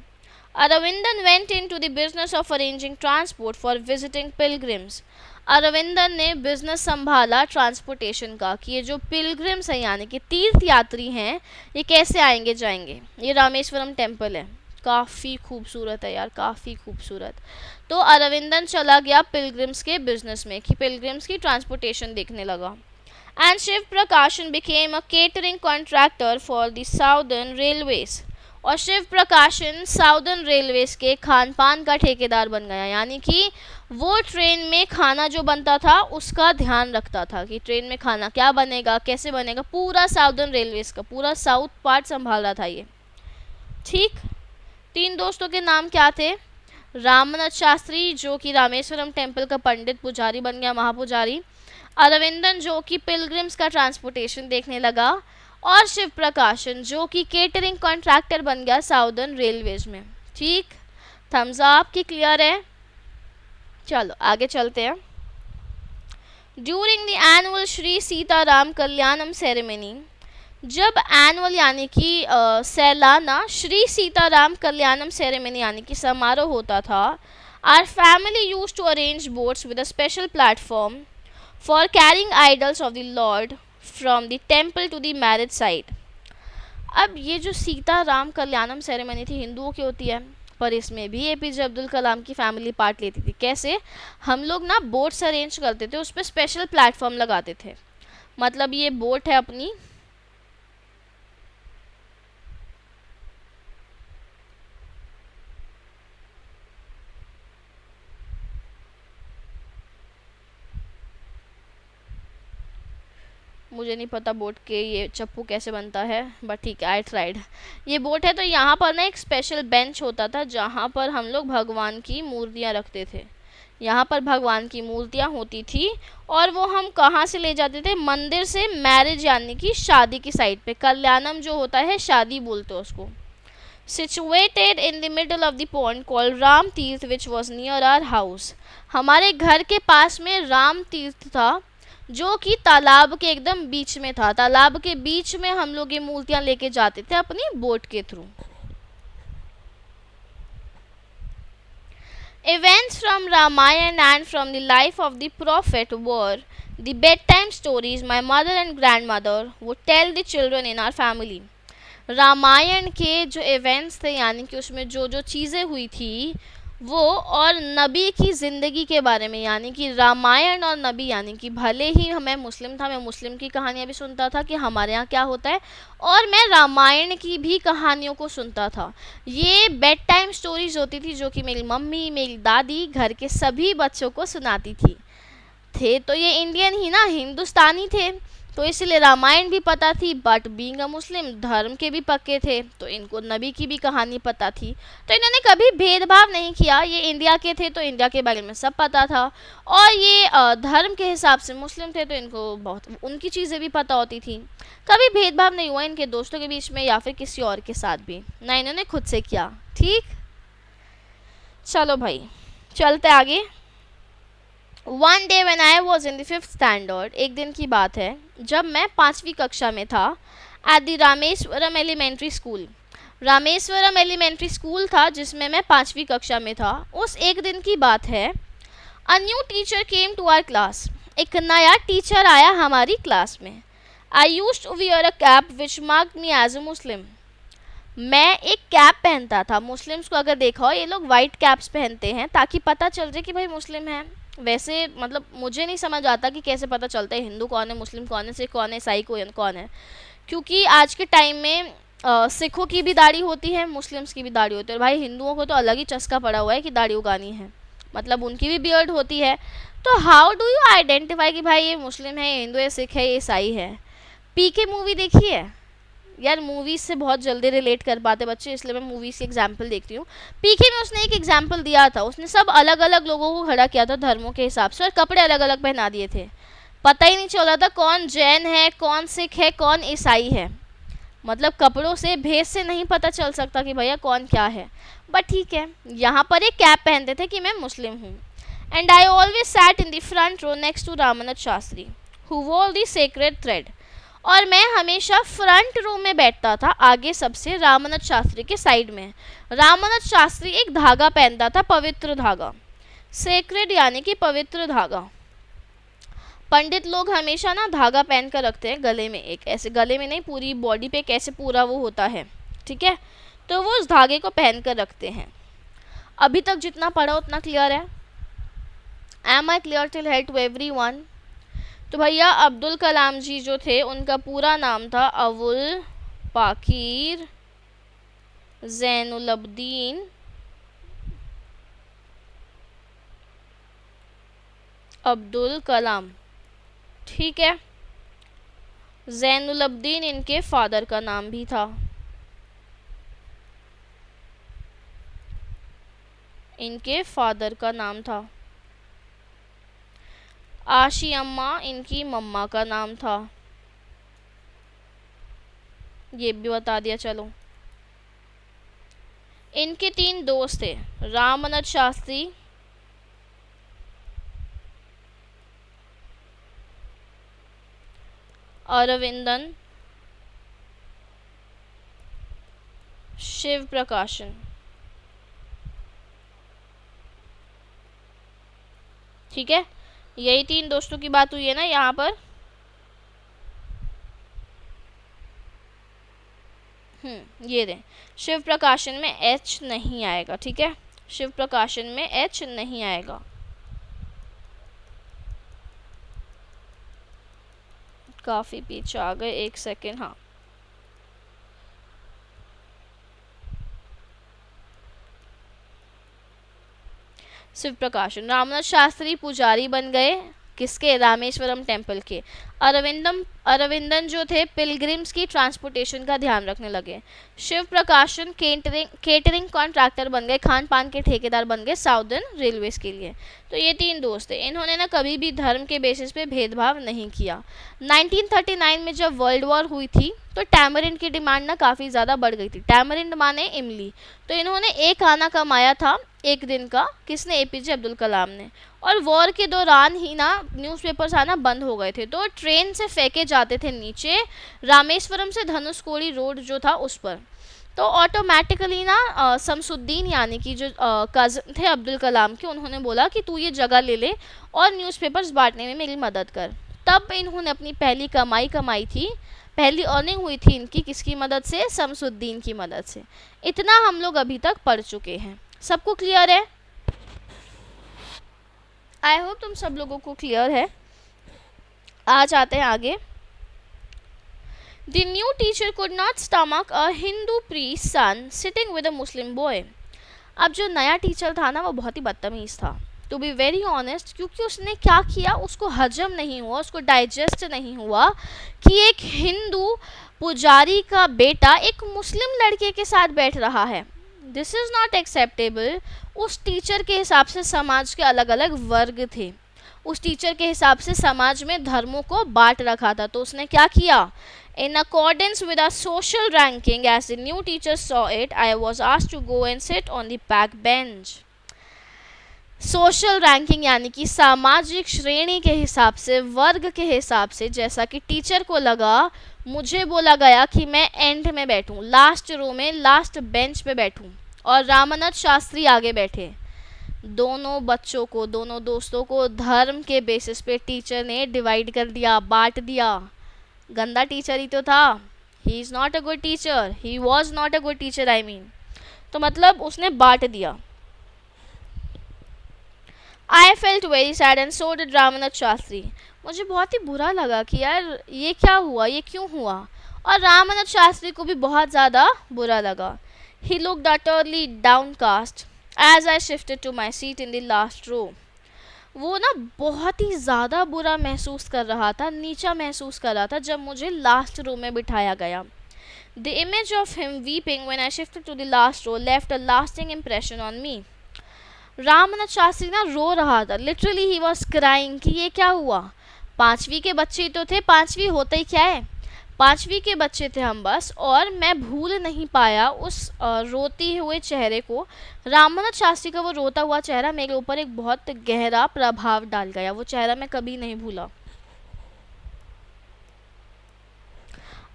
Aravindan went into the business of arranging transport for visiting pilgrims. Aravindan ने बिजनेस संभाला ट्रांसपोर्टेशन का, कि ये जो पिलग्रिम्स हैं यानी कि तीर्थ यात्री हैं, ये कैसे आएंगे जाएंगे। ये रामेश्वरम टेम्पल है, काफ़ी खूबसूरत है यार, काफ़ी खूबसूरत। तो अरविंदन चला गया पिलग्रिम्स के बिजनेस में, कि पिलग्रिम्स की ट्रांसपोर्टेशन देखने लगा। and Shiv Prakashan became a catering contractor for the Southern Railways. और शिव प्रकाशन साउदर्न रेलवेज के खान पान का ठेकेदार बन गया, यानी कि वो ट्रेन में खाना जो बनता था उसका ध्यान रखता था कि ट्रेन में खाना क्या बनेगा, कैसे बनेगा, पूरा साउदर्न रेलवेज का पूरा साउथ पार्ट संभाल रहा था ये। ठीक, 3 दोस्तों के नाम क्या थे? रामनाथ शास्त्री जो कि रामेश्वरम टेम्पल का पंडित पुजारी बन गया, महापुजारी। अरविंदन जो कि पिलग्रिम्स का ट्रांसपोर्टेशन देखने लगा, और शिव प्रकाशन जो कि केटरिंग कॉन्ट्रैक्टर बन गया साउदर्न रेलवेज में। ठीक, थम्स अप की क्लियर है। चलो आगे चलते हैं। During the annual Shri Sitaram Kalyanam ceremony, जब एनुअल यानी कि सालाना श्री सीताराम कल्याणम सेरेमनी यानी कि समारोह होता था, our family use to arrange boats with a special platform for carrying idols of the lord from the temple to the marriage site. अब ये जो सीताराम कल्याणम सेरेमनी थी हिंदुओं की होती है, पर इसमें भी एपीजे अब्दुल कलाम की फैमिली पार्ट लेती थी। कैसे? हम लोग ना बोट्स अरेंज करते थे, उस पर स्पेशल प्लेटफॉर्म लगाते थे। मतलब ये बोट है अपनी, मुझे नहीं पता बोट के ये चप्पू कैसे बनता है, बट ठीक है, आई ट्राइड। ये बोट है, तो यहाँ पर ना एक स्पेशल बेंच होता था जहाँ पर हम लोग भगवान की मूर्तियाँ रखते थे। यहाँ पर भगवान की मूर्तियाँ होती थी, और वो हम कहाँ से ले जाते थे? मंदिर से मैरिज यानी कि शादी की साइड पे। कल्याणम जो होता है शादी बोलते हैं उसको। Situated in the middle of the pond called Ram Tirth which was near our house. हमारे घर के पास में राम तीर्थ था जो कि तालाब के एकदम बीच में था। तालाब के बीच में हम लोग ये मूर्तियां लेके जाते थे अपनी बोट के through. Events from Ramayana and from the life of the prophet were the bedtime stories my mother and grandmother would tell the children in our family. Ramayana के जो इवेंट्स थे यानी कि उसमें जो जो चीज़ें हुई थी वो, और नबी की ज़िंदगी के बारे में, यानी कि रामायण और नबी, यानी कि भले ही मैं मुस्लिम था, मैं मुस्लिम की कहानियाँ भी सुनता था कि हमारे यहाँ क्या होता है, और मैं रामायण की भी कहानियों को सुनता था। ये बेड टाइम स्टोरीज होती थी जो कि मेरी मम्मी, मेरी दादी घर के सभी बच्चों को सुनाती थी। थे तो ये इंडियन ही ना, हिंदुस्तानी थे, तो इसलिए रामायण भी पता थी, बट बीइंग अ मुस्लिम धर्म के भी पक्के थे, तो इनको नबी की भी कहानी पता थी। तो इन्होंने कभी भेदभाव नहीं किया, ये इंडिया के थे तो इंडिया के बारे में सब पता था, और ये धर्म के हिसाब से मुस्लिम थे तो इनको बहुत उनकी चीज़ें भी पता होती थी। कभी भेदभाव नहीं हुआ इनके दोस्तों के बीच में या फिर किसी और के साथ भी, ना इन्होंने खुद से किया। ठीक, चलो भाई चलते आगे। One day when I was in the 5th standard, एक दिन की बात है जब मैं 5वीं कक्षा में था, at the Rameswaram elementary school. Rameswaram elementary school था जिसमें मैं 5वीं कक्षा में था। उस एक दिन की बात है, a new teacher came to our class। एक नया टीचर आया हमारी क्लास में। I used to wear a cap which marked me as a Muslim। मैं एक कैप पहनता था। मुस्लिम्स को अगर देखा हो, ये लोग वाइट कैप्स पहनते हैं ताकि पता चल जाए कि भाई मुस्लिम है। वैसे मतलब मुझे नहीं समझ आता कि कैसे पता चलता है हिंदू कौन है, मुस्लिम कौन है, सिख कौन है, ईसाई कौन है, क्योंकि आज के टाइम में सिखों की भी दाढ़ी होती है, मुस्लिम्स की भी दाढ़ी होती है, और भाई हिंदुओं को तो अलग ही चस्का पड़ा हुआ है कि दाढ़ी उगानी है, मतलब उनकी भी बियर्ड होती है। तो हाउ डू यू आइडेंटिफाई कि भाई ये मुस्लिम है, ये हिंदू है, सिख है, ये ईसाई है? पीके मूवी देखी है यार? मूवीज से बहुत जल्दी रिलेट कर पाते बच्चे, इसलिए मैं मूवीज की एग्जाम्पल देखती हूँ। पीके में उसने एक एग्जाम्पल दिया था, उसने सब अलग अलग लोगों को खड़ा किया था धर्मों के हिसाब से, और कपड़े अलग अलग पहना दिए थे। पता ही नहीं चला था कौन जैन है, कौन सिख है, कौन ईसाई है। मतलब कपड़ों से, भेस से नहीं पता चल सकता कि भैया कौन क्या है। बट ठीक है, यहाँ पर एक कैप पहनते थे कि मैं मुस्लिम हूँ। And I always sat in the front row next to Ramanath Shastri who wore the sacred thread. और मैं हमेशा फ्रंट रो में बैठता था, आगे सबसे, रामनाथ शास्त्री के साइड में। रामनाथ शास्त्री एक धागा पहनता था, पवित्र धागा, सेक्रेड यानी कि पवित्र धागा। पंडित लोग हमेशा ना धागा पहन कर रखते हैं गले में, एक ऐसे गले में नहीं, पूरी बॉडी पे कैसे पूरा वो होता है, ठीक है, तो वो उस धागे को पहन कर रखते हैं। अभी तक जितना पढ़ा उतना क्लियर है? Am I clear till head to everyone? तो भैया अब्दुल कलाम जी जो थे उनका पूरा नाम था अबुल पाकीर जैनुलब्दीन अब्दुल कलाम। ठीक है, जैनुलब्दीन इनके फादर का नाम भी था। इनके फादर का नाम था। आशियम्मा इनकी मम्मा का नाम था। ये भी बता दिया। चलो, इनके 3 दोस्त थे, रामानंद शास्त्री, अरविंदन, शिव प्रकाशन। ठीक है, यही 3 दोस्तों की बात हुई है ना यहाँ पर। ये दें, शिव प्रकाशन में एच नहीं आएगा। ठीक है, शिव प्रकाशन में एच नहीं आएगा। काफी पीछे आ गए, 1 सेकेंड। हाँ, शिव प्रकाशन। रामनाथ शास्त्री पुजारी बन गए, किसके? रामेश्वरम टेम्पल के। अरविंदन जो थे पिलग्रिम्स की ट्रांसपोर्टेशन का ध्यान रखने लगे। शिव प्रकाशन केटरिंग कॉन्ट्रैक्टर बन गए, खान पान के ठेकेदार बन गए साउदर्न रेलवेज के लिए। तो ये 3 दोस्त थे, इन्होंने ना कभी भी धर्म के बेसिस पे भेदभाव नहीं किया। 1939 में जब वर्ल्ड वॉर हुई थी तो टैमरिंड की डिमांड ना काफ़ी ज़्यादा बढ़ गई थी। टैमरिंड माने इमली। तो इन्होंने एक आना कमाया था एक दिन का, किसने? एपीजे अब्दुल कलाम ने। और वॉर के दौरान ही ना न्यूज़पेपर्स आना बंद हो गए थे, तो ट्रेन से फेंके जाते थे नीचे, रामेश्वरम से धनुषकोडी रोड जो था उस पर। तो ऑटोमेटिकली ना शमसुद्दीन यानी कि जो कज़न थे अब्दुल कलाम के, उन्होंने बोला कि तू ये जगह ले ले और न्यूज़पेपर्स बांटने में मेरी मदद कर। तब इन्होंने अपनी पहली कमाई थी, पहली अर्निंग हुई थी इनकी, किसकी मदद से? शमसुद्दीन की मदद से। इतना हम लोग अभी तक पढ़ चुके हैं। सबको क्लियर है? आई होप तुम सब लोगों को क्लियर है। आज आते हैं आगे। The new teacher could not stomach a Hindu priest's son sitting with a Muslim boy. अब जो नया टीचर था ना वो बहुत ही बदतमीज़ था, टू बी वेरी ऑनेस्ट, क्योंकि उसने क्या किया, उसको हजम नहीं हुआ, उसको डाइजेस्ट नहीं हुआ कि एक हिंदू पुजारी का बेटा एक मुस्लिम लड़के के साथ बैठ रहा है। This is not acceptable. उस टीचर के हिसाब से समाज के अलग अलग वर्ग थे, उस टीचर के हिसाब से समाज में धर्मों को बांट रखा था। तो उसने क्या किया? In accordance with our social ranking, as the new teacher saw it, I was asked to go and sit on the back bench. Social ranking यानी कि सामाजिक श्रेणी के हिसाब से, वर्ग के हिसाब से, जैसा कि टीचर को लगा, मुझे बोला गया कि मैं एंड में बैठूं, लास्ट रो में, लास्ट बेंच पे बैठूं, और रामानंद शास्त्री आगे बैठे। दोनों बच्चों को, दोनों दोस्तों को धर्म के बेसिस पे टीचर ने डिवाइड कर दिया, बांट दिया। गंदा टीचर ही तो था। He is not a good teacher, he was not a good teacher, I mean. तो मतलब उसने बांट दिया। I felt very sad and so did Ramanand Shastri. मुझे बहुत ही बुरा लगा कि यार ये क्या हुआ, ये क्यों हुआ, और रामानंद शास्त्री को भी बहुत ज़्यादा बुरा लगा। He looked utterly downcast as I shifted to my seat in the last row. वो ना बहुत ही ज़्यादा बुरा महसूस कर रहा था, नीचा महसूस कर रहा था जब मुझे लास्ट रो में बिठाया गया। The image of him weeping when I shifted to the last row left a lasting impression on me. Ramanand Shastri ना रो रहा था, लिटरली ही वॉज क्राइंग कि ये क्या हुआ। 5वीं के बच्चे ही तो थे, 5वीं होता ही क्या है, 5वीं के बच्चे थे हम बस, और मैं भूल नहीं पाया उस रोते हुए चेहरे को। रामानंद शास्त्री का वो रोता हुआ चेहरा मेरे ऊपर एक बहुत गहरा प्रभाव डाल गया, वो चेहरा मैं कभी नहीं भूला।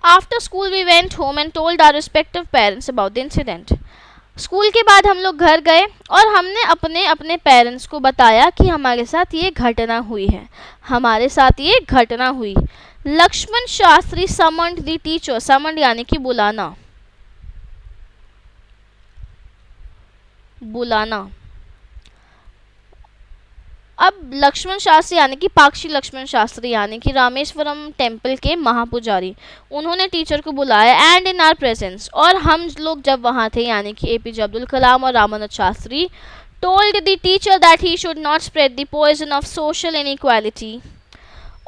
After school we went home and told our respective parents about the incident. School के बाद हम लोग घर गए और हमने अपने अपने पेरेंट्स को बताया कि हमारे साथ ये घटना हुई है, हमारे साथ ये घटना हुई। Lakshman Shastri summoned the teacher, summoned यानी कि बुलाना, बुलाना। अब लक्ष्मण शास्त्री यानी कि पाक्षी लक्ष्मण शास्त्री यानी कि रामेश्वरम टेम्पल के महापुजारी, उन्होंने टीचर को बुलाया एंड इन आर प्रेजेंस, और हम लोग जब वहाँ थे यानी कि एपीजे अब्दुल कलाम और Ramanuj Shastri, told the teacher that he should not spread the poison of social inequality,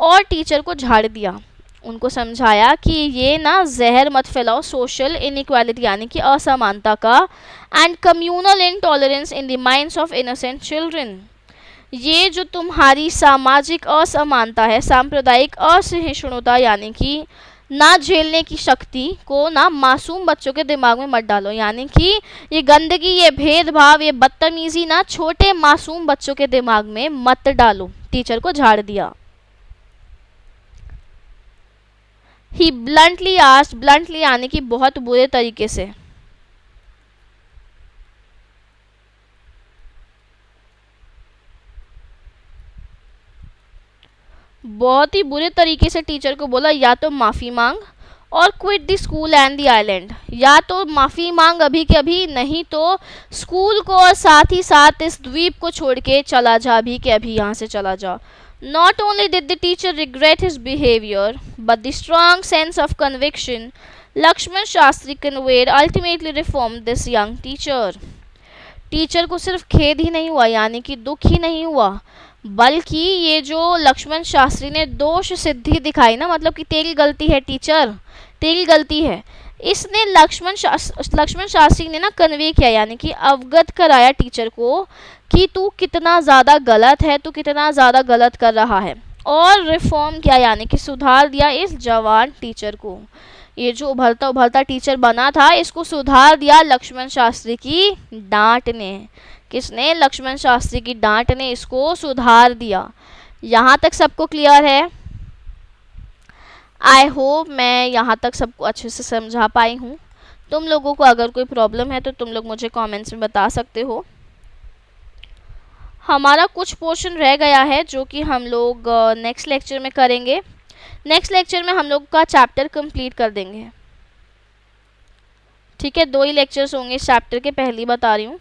और टीचर को झाड़ दिया, उनको समझाया कि ये ना जहर मत फैलाओ सोशल इनइक्वालिटी यानी कि असमानता का, and communal intolerance in the minds of innocent children, ये जो तुम्हारी सामाजिक असमानता है, सांप्रदायिक असहिष्णुता यानी कि ना झेलने की शक्ति को ना मासूम बच्चों के दिमाग में मत डालो, यानी कि ये गंदगी, ये भेदभाव, ये बदतमीजी ना छोटे मासूम बच्चों के दिमाग में मत डालो, टीचर को झाड़ दिया। ही ब्लंटली आस्क्ड, ब्लंटली यानी कि बहुत बुरे तरीके से, बहुत ही बुरे तरीके से टीचर को बोला या तो माफ़ी मांग और quit the school and the island, या तो माफ़ी मांग अभी के अभी, नहीं तो स्कूल को और साथ ही साथ इस द्वीप को छोड़ के चला जा, अभी के अभी यहाँ से चला जा। Not only did the teacher regret his behavior, but the strong sense of conviction Lakshman Shastri conveyed ultimately reformed this young teacher. Teacher को सिर्फ खेद ही नहीं हुआ यानी कि दुख ही नहीं हुआ, बल्कि ये जो लक्ष्मण शास्त्री ने दोष सिद्धि दिखाई ना, मतलब कि तेरी गलती है टीचर, तेरी गलती है, इसने लक्ष्मण शास्त्री ने ना कन्वे किया यानी कि अवगत कराया टीचर को कि तू कितना ज़्यादा गलत है, तू कितना ज़्यादा गलत कर रहा है, और रिफॉर्म किया यानी कि सुधार दिया इस जवान टीचर को। ये जो उभरता उभरता टीचर बना था, इसको सुधार दिया लक्ष्मण शास्त्री की डांट ने। किसने? लक्ष्मण शास्त्री की डांट ने इसको सुधार दिया। यहाँ तक सबको क्लियर है? आई होप मैं यहाँ तक सबको अच्छे से समझा पाई हूँ। तुम लोगों को अगर कोई प्रॉब्लम है तो तुम लोग मुझे कमेंट्स में बता सकते हो। हमारा कुछ पोर्शन रह गया है जो कि हम लोग नेक्स्ट लेक्चर में करेंगे। नेक्स्ट लेक्चर में हम लोग का चैप्टर कंप्लीट कर देंगे, ठीक है। 2 ही लेक्चर्स होंगे इस चैप्टर के, पहली बता रही हूँ।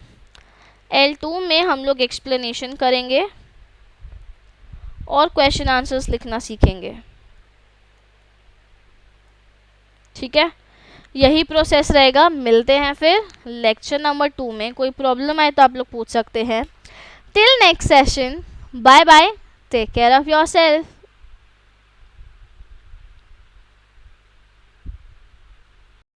L2 में हम लोग एक्सप्लेनेशन करेंगे और क्वेश्चन आंसर्स लिखना सीखेंगे, ठीक है। यही प्रोसेस रहेगा। मिलते हैं फिर लेक्चर नंबर 2 में। कोई प्रॉब्लम आए तो आप लोग पूछ सकते हैं। Till next session, bye bye, take care of yourself.